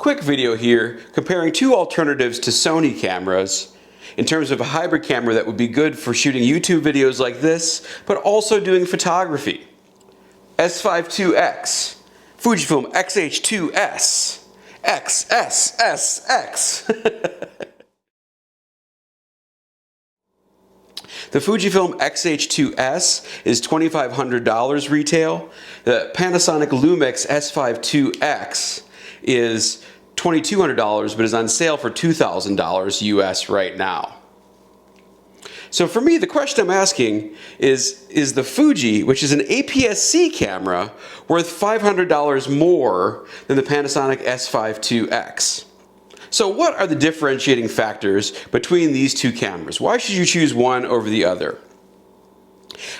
quick video here comparing two alternatives to Sony cameras in terms of a hybrid camera that would be good for shooting YouTube videos like this, but also doing photography. S5iiX, Fujifilm X-H2s, XSSX. The Fujifilm X-H2s is $2,500 retail. The Panasonic Lumix S5iiX is $2,200 but is on sale for $2,000 US right now. So for me, the question I'm asking is the Fuji, which is an APS-C camera, worth $500 more than the Panasonic S5iiX? So what are the differentiating factors between these two cameras? Why should you choose one over the other?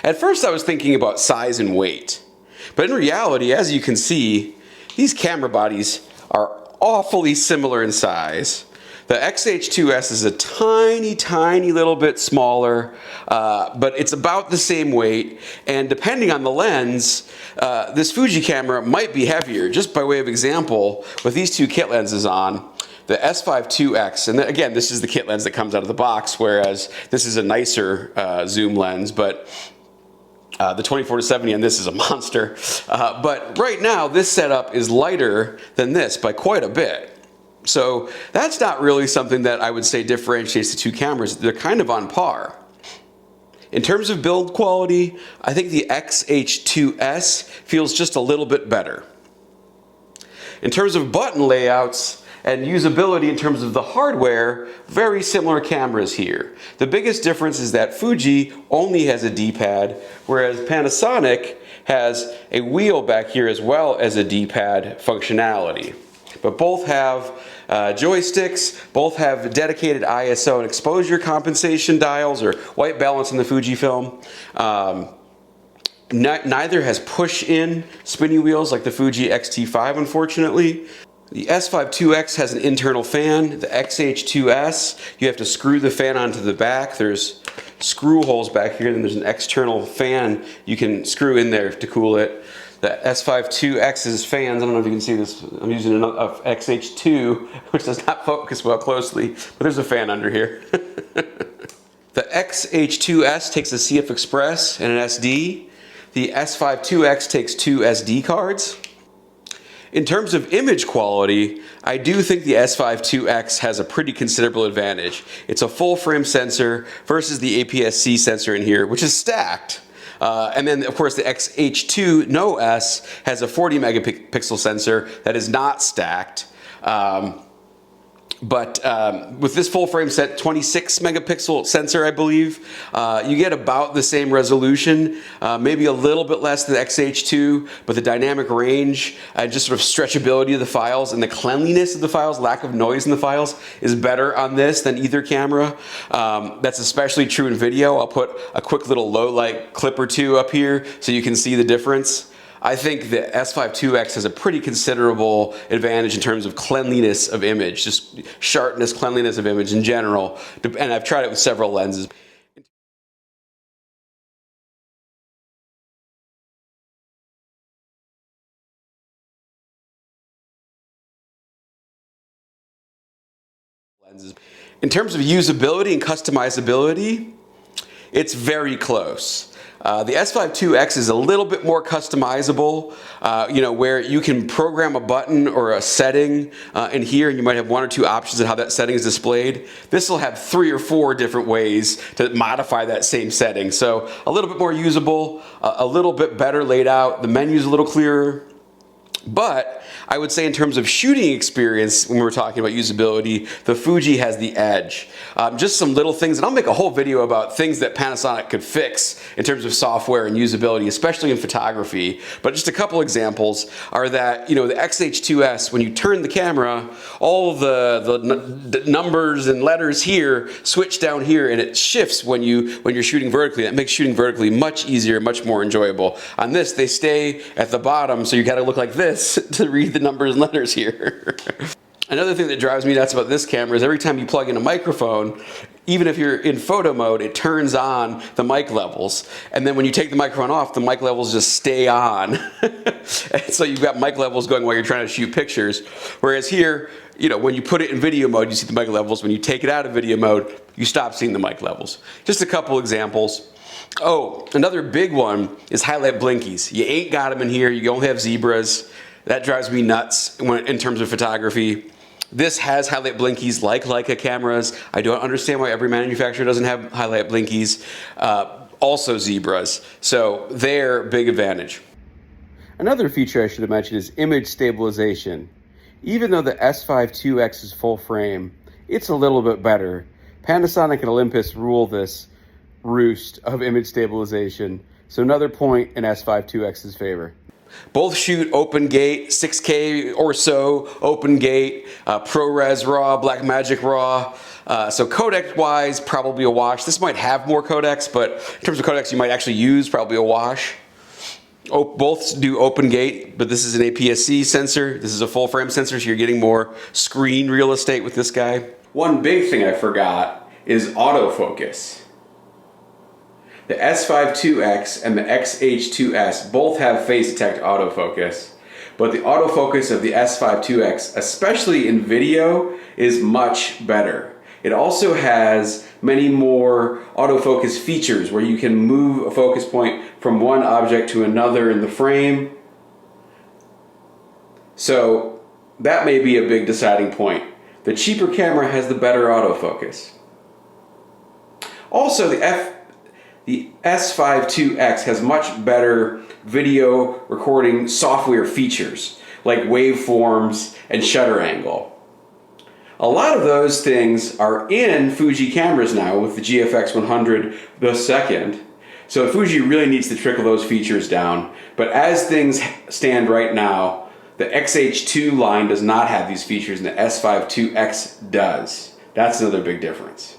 At first I was thinking about size and weight, but in reality, as you can see, these camera bodies are awfully similar in size. The X-H2s is a tiny little bit smaller, but it's about the same weight, and depending on the lens, this Fuji camera might be heavier. Just by way of example, with these two kit lenses on, the S5iiX, and again, this is the kit lens that comes out of the box, whereas this is a nicer zoom lens, but the 24-70 on this is a monster. But right now, this setup is lighter than this by quite a bit. So that's not really something that I would say differentiates the two cameras. They're kind of on par. In terms of build quality, I think the X-H2s feels just a little bit better. In terms of button layouts and usability in terms of the hardware, very similar cameras here. The biggest difference is that Fuji only has a D-pad, whereas Panasonic has a wheel back here as well as a D-pad functionality. But both have joysticks, both have dedicated ISO and exposure compensation dials, or white balance in the Fujifilm. Neither has push-in spinny wheels like the Fuji X-T5, unfortunately. The S5iiX has an internal fan. The X-H2s, you have to screw the fan onto the back. There's screw holes back here, and there's an external fan you can screw in there to cool it. The S5iiX's fans, I don't know if you can see this, I'm using an X-H2, which does not focus well closely, but there's a fan under here. The X-H2s takes a CF Express and an SD. The S5iiX takes two SD cards. In terms of image quality, I do think the S5iiX has a pretty considerable advantage. It's a full frame sensor versus the APS-C sensor in here, which is stacked. And then, of course, the X-H2s has a 40 megapixel sensor that is not stacked. But with this full frame set, 26 megapixel sensor, I believe, you get about the same resolution, maybe a little bit less than the X-H2, but the dynamic range and just sort of stretchability of the files and the cleanliness of the files, lack of noise in the files, is better on this than either camera. That's especially true in video. I'll put a quick little low light clip or two up here so you can see the difference. I think the S5iiX has a pretty considerable advantage in terms of cleanliness of image, just sharpness, cleanliness of image in general, and I've tried it with several lenses. In terms of usability and customizability, it's very close. The S5iiX is a little bit more customizable, where you can program a button or a setting in here, and you might have one or two options of how that setting is displayed. This will have 3 or 4 different ways to modify that same setting. So a little bit more usable, a little bit better laid out, the menu's a little clearer. But I would say in terms of shooting experience, when we're talking about usability, the Fuji has the edge. Just some little things, and I'll make a whole video about things that Panasonic could fix in terms of software and usability, especially in photography. But just a couple examples are that, the X-H2s, when you turn the camera, all the numbers and letters here switch down here, and it shifts when you're shooting vertically. That makes shooting vertically much easier, much more enjoyable. On this, they stay at the bottom, so you got to look like this to read the numbers and letters here. Another thing that drives me nuts about this camera is every time you plug in a microphone, even if you're in photo mode, it turns on the mic levels. And then when you take the microphone off, the mic levels just stay on. And so you've got mic levels going while you're trying to shoot pictures. Whereas here, you know, when you put it in video mode, you see the mic levels. When you take it out of video mode, you stop seeing the mic levels. Just a couple examples. Oh, another big one is highlight blinkies. You ain't got them in here. You don't have zebras. That drives me nuts in terms of photography. This has highlight blinkies like Leica cameras. I don't understand why every manufacturer doesn't have highlight blinkies. Also zebras. So they're big advantage. Another feature I should have mentioned is image stabilization. Even though the S5iiX is full frame, it's a little bit better. Panasonic and Olympus rule this roost of image stabilization. So another point in S5iiX's favor. Both shoot open gate, 6K or so, open gate, ProRes RAW, Blackmagic RAW. So codec wise, probably a wash. This might have more codecs, but in terms of codecs you might actually use, probably a wash. Both do open gate, but this is an APS-C sensor. This is a full frame sensor, so you're getting more screen real estate with this guy. One big thing I forgot is autofocus. The S5iiX and the X-H2s both have phase detect autofocus, but the autofocus of the S5iiX, especially in video, is much better. It also has many more autofocus features where you can move a focus point from one object to another in the frame. So that may be a big deciding point. The cheaper camera has the better autofocus. Also, the S5iiX has much better video recording software features like waveforms and shutter angle. A lot of those things are in Fuji cameras now with the GFX 100 II. So Fuji really needs to trickle those features down. But as things stand right now, the X-H2 line does not have these features and the S5iiX does. That's another big difference.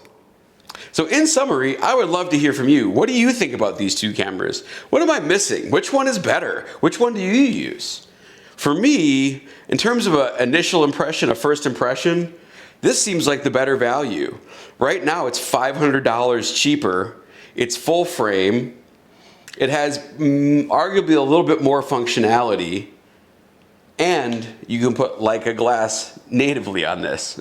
So in summary, I would love to hear from you. What do you think about these two cameras? What am I missing? Which one is better? Which one do you use? For me, in terms of an initial impression, a first impression, this seems like the better value. Right now it's $500 cheaper. It's full frame. It has arguably a little bit more functionality. And you can put Leica glass natively on this.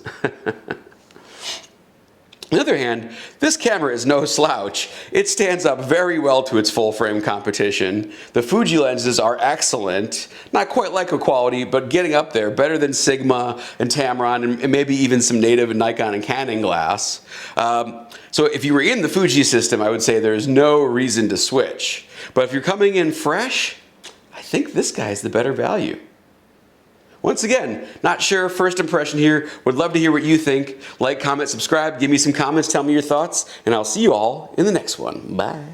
On the other hand, this camera is no slouch. It stands up very well to its full frame competition. The Fuji lenses are excellent, not quite Leica quality, but getting up there, better than Sigma and Tamron and maybe even some native and Nikon and Canon glass. So if you were in the Fuji system, I would say there's no reason to switch. But if you're coming in fresh, I think this guy is the better value. Once again, not sure, first impression here. Would love to hear what you think. Like, comment, subscribe, give me some comments, tell me your thoughts, and I'll see you all in the next one. Bye.